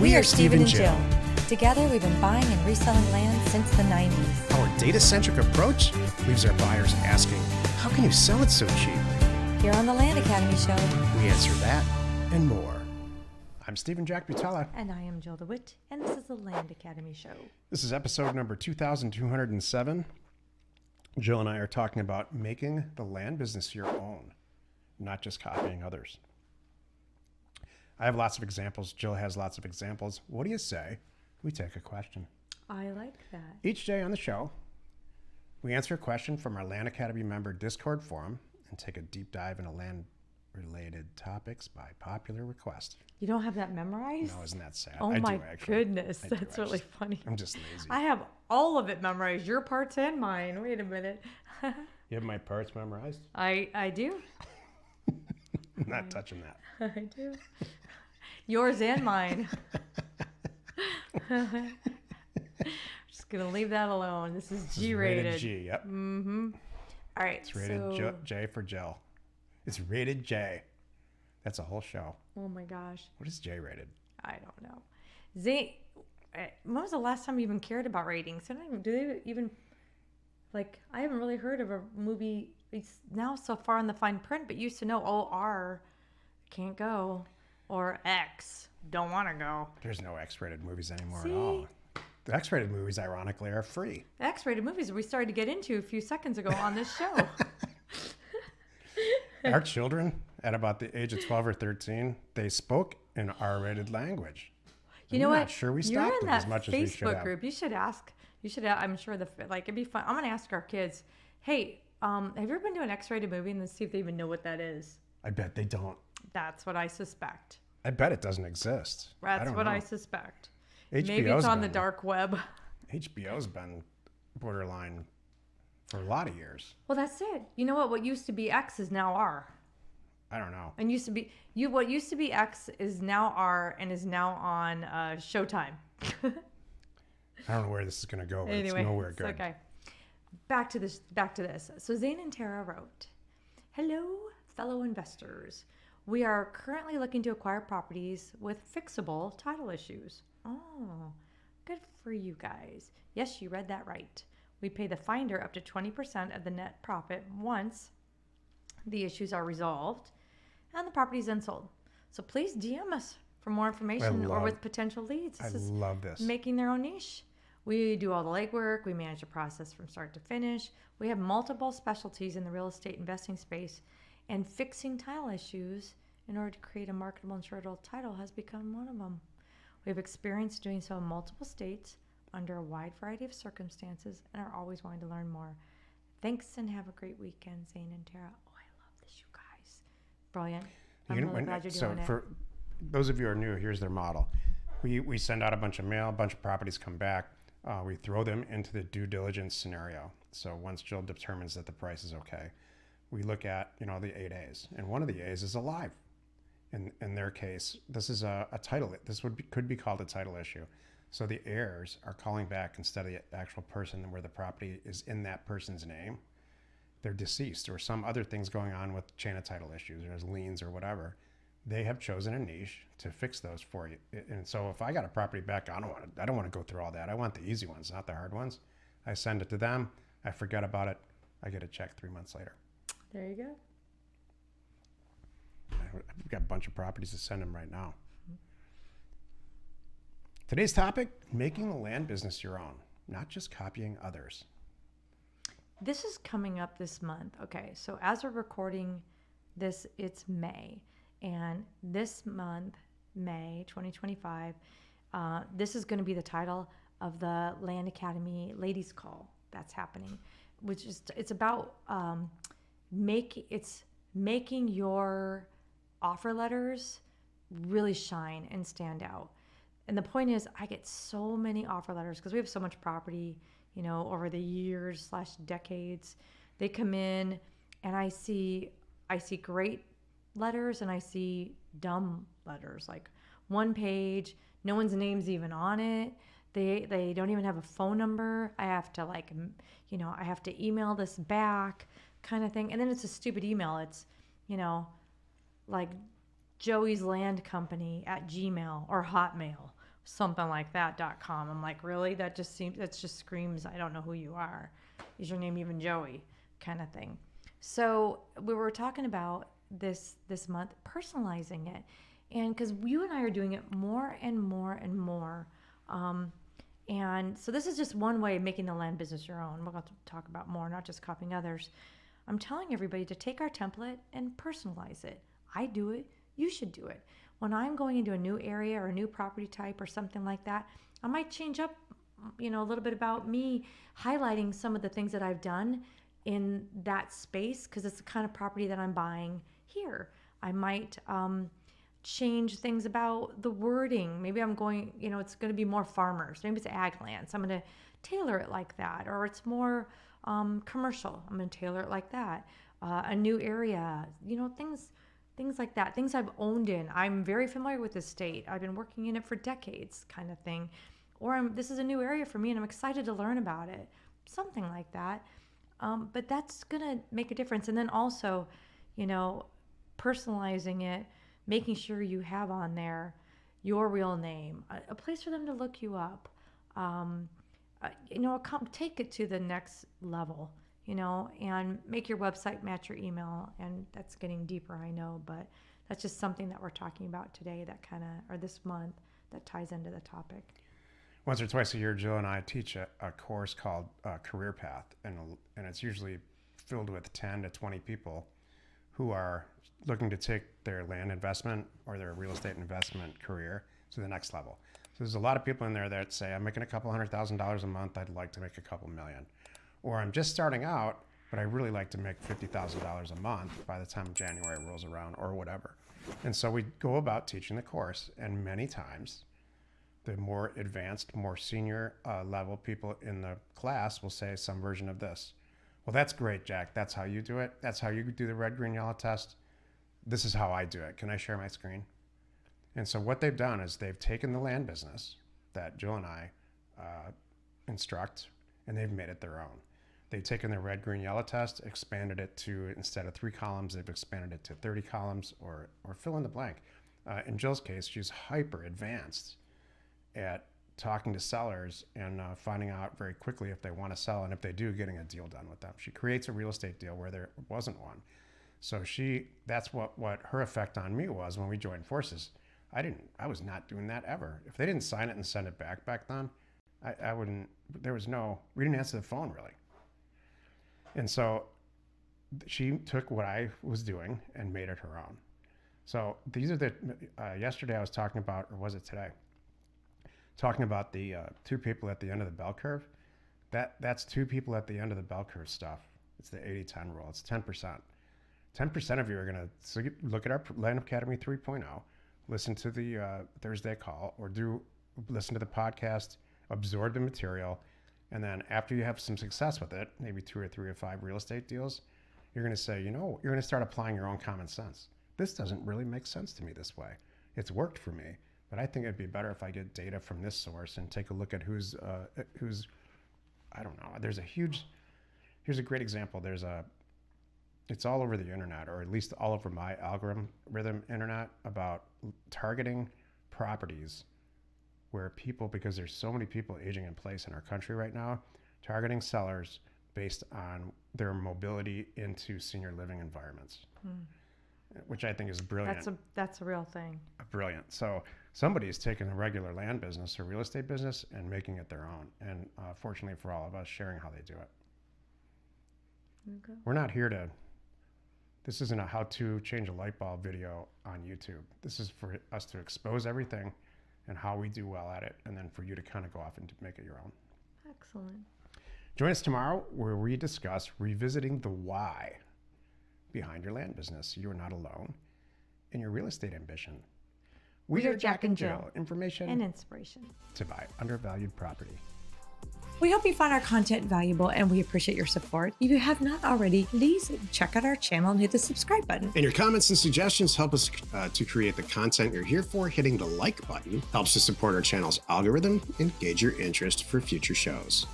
We are Steve and Jill. Together, we've been buying and reselling land since the 90s. Our data-centric approach leaves our buyers asking, how can you sell it so cheap? Here on the Land Academy Show, We answer that and more. I'm Steve and Jack Butala. and I am Jill DeWit, and this is the Land Academy Show. This is episode number 2207. Jill and I are talking about making the land business your own, not just copying others. I have lots of examples. Jill has lots of examples. What do you say we take a question? I like that. Each day on the show, we answer a question from our Land Academy member Discord forum and take a deep dive into land-related topics by popular request. You don't have that memorized? No, isn't that sad? Oh I my do, actually. goodness, I do. that's really funny. I'm just lazy. I have all of it memorized, your parts and mine. Wait a minute. You have my parts memorized? I do. I'm not touching that. I do. Yours and mine. Just gonna leave that alone. This is G-rated. Rated G, yep. Mm-hmm. All right. It's rated J for Jill. It's rated J. That's a whole show. Oh my gosh. What is J rated? I don't know. Zane, when was the last time you even cared about ratings? Do they even, like, I haven't really heard of a movie. It's now so far in the fine print, but used to know, R, can't go, or X, don't want to go. There's no X-rated movies anymore See? at all. The X-rated movies, ironically, are free. X-rated movies we started to get into a few seconds ago on this show. Our children, at about the age of 12 or 13, they spoke in R-rated language. You know what? I'm not sure we You're stopped in them as that much as we should Facebook have. group. You should ask. I'm sure it'd be fun. I'm gonna ask our kids. Hey, have you ever been to an X-rated movie and then see if they even know what that is? I bet they don't. That's what I suspect. I bet it doesn't exist. That's what I know. suspect. HBO's Maybe it's on the been- dark web. HBO's been borderline for a lot of years. Well, that's it. You know what? What used to be X is now R. I don't know. And what used to be X is now R and is now on Showtime. I don't know where this is going to go, but Anyway, it's nowhere it's good. okay. Back to this. So Zane and Tara wrote, "Hello, fellow investors. We are currently looking to acquire properties with fixable title issues." Oh, good for you guys. Yes, you read that right. We pay the finder up to 20% of the net profit once the issues are resolved and the property is then sold. So please DM us for more information or with potential leads. I This is love this. making their own niche. We do all the legwork. We manage the process from start to finish. We have multiple specialties in the real estate investing space, and fixing title issues in order to create a marketable insurable title has become one of them. We have experience doing so in multiple states under a wide variety of circumstances and are always wanting to learn more. Thanks and have a great weekend, Zane and Tara. Oh, I love this, you guys. Brilliant. I'm really glad you're doing it. For those of you who are new, here's their model. We send out a bunch of mail, a bunch of properties come back. We throw them into the due diligence scenario. So once Jill determines that the price is okay, we look at, the 8 A's. And one of the A's is alive. In their case, this is a title. This could be called a title issue. So the heirs are calling back instead of the actual person where the property is in that person's name. They're deceased or some other things going on with chain of title issues or as liens or whatever. They have chosen a niche to fix those for you. And so if I got a property back, I don't want to go through all that. I want the easy ones, not the hard ones. I send it to them. I forget about it. I get a check 3 months later. There you go. I've got a bunch of properties to send them right now. Today's topic, making the land business your own, not just copying others. This is coming up this month. Okay, so as we're recording this, it's May. And this month, May 2025, this is going to be the title of the Land Academy Ladies Call that's happening, which is, it's about making your offer letters really shine and stand out. And the point is, I get so many offer letters because we have so much property, over the years / decades. They come in and I see great letters and I see dumb letters, like one page, no one's name's even on it. They don't even have a phone number. I have to I have to email this back kind of thing. And then it's a stupid email. It's, like Joey's Land Company at Gmail or Hotmail something like that.com. I'm like, really? That just screams, I don't know who you are. Is your name even Joey? Kind of thing. So we were talking about this month, personalizing it. And because you and I are doing it more and more and more. And so this is just one way of making the land business your own. We're going to talk about more, not just copying others. I'm telling everybody to take our template and personalize it. I do it. You should do it. When I'm going into a new area or a new property type or something like that, I might change up, a little bit about me, highlighting some of the things that I've done in that space because it's the kind of property that I'm buying here. I might change things about the wording. Maybe I'm going, it's going to be more farmers. Maybe it's ag land. So I'm going to tailor it like that. Or it's more commercial. I'm going to tailor it like that. A new area, things like that. Things I've owned in. I'm very familiar with this state. I've been working in it for decades kind of thing. Or this is a new area for me and I'm excited to learn about it. Something like that. But that's going to make a difference. And then also, personalizing it, making sure you have on there your real name, a place for them to look you up. Take it to the next level, and make your website match your email. And that's getting deeper, I know, but that's just something that we're talking about today or this month that ties into the topic. Once or twice a year, Jill and I teach a course called Career Path, and it's usually filled with 10 to 20 people who are looking to take their land investment or their real estate investment career to the next level. So there's a lot of people in there that say, I'm making a couple $100,000 a month. I'd like to make a couple million. Or I'm just starting out, but I really like to make $50,000 a month by the time January rolls around or whatever. And so we go about teaching the course, and many times the more advanced, more senior level people in the class will say some version of this. Well, that's great, Jack. That's how you do it. That's how you do the red, green, yellow test. This is how I do it. Can I share my screen? And so what they've done is they've taken the land business that Jill and I instruct, and they've made it their own. They've taken the red, green, yellow test, expanded it to, instead of 3 columns, they've expanded it to 30 columns or fill in the blank. In Jill's case, she's hyper advanced at talking to sellers and finding out very quickly if they want to sell, and if they do, getting a deal done with them. She creates a real estate deal where there wasn't one. So that's what her effect on me was when we joined forces. I was not doing that ever. If they didn't sign it and send it back then, I wouldn't, we didn't answer the phone really. And so she took what I was doing and made it her own. So these are yesterday I was talking about, or was it today? Talking about the 2 people at the end of the bell curve. That's 2 people at the end of the bell curve stuff. It's the 80-10 rule. It's 10%. 10% of you are going to look at our Land Academy 3.0, listen to the Thursday call, or listen to the podcast, absorb the material, and then after you have some success with it, maybe 2 or 3 or 5 real estate deals, you're going to say, you're going to start applying your own common sense. This doesn't really make sense to me this way. It's worked for me, but I think it'd be better if I get data from this source and take a look at who's I don't know. Here's a great example. It's all over the internet, or at least all over my algorithm internet, about targeting properties where people, because there's so many people aging in place in our country right now, targeting sellers based on their mobility into senior living environments, which I think is brilliant. That's a real thing. Brilliant. So somebody's taken a regular land business or real estate business and making it their own. And fortunately for all of us, sharing how they do it. Okay. We're not here this isn't a how to change a light bulb video on YouTube. This is for us to expose everything and how we do well at it, and then for you to kind of go off and make it your own. Excellent. Join us tomorrow where we discuss revisiting the why behind your land business. You are not alone in your real estate ambition. We are Jack and Jill. Information and inspiration to buy undervalued property. We hope you found our content valuable, and we appreciate your support. If you have not already, please check out our channel and hit the subscribe button. And your comments and suggestions help us to create the content you're here for. Hitting the like button helps to support our channel's algorithm and gauge your interest for future shows.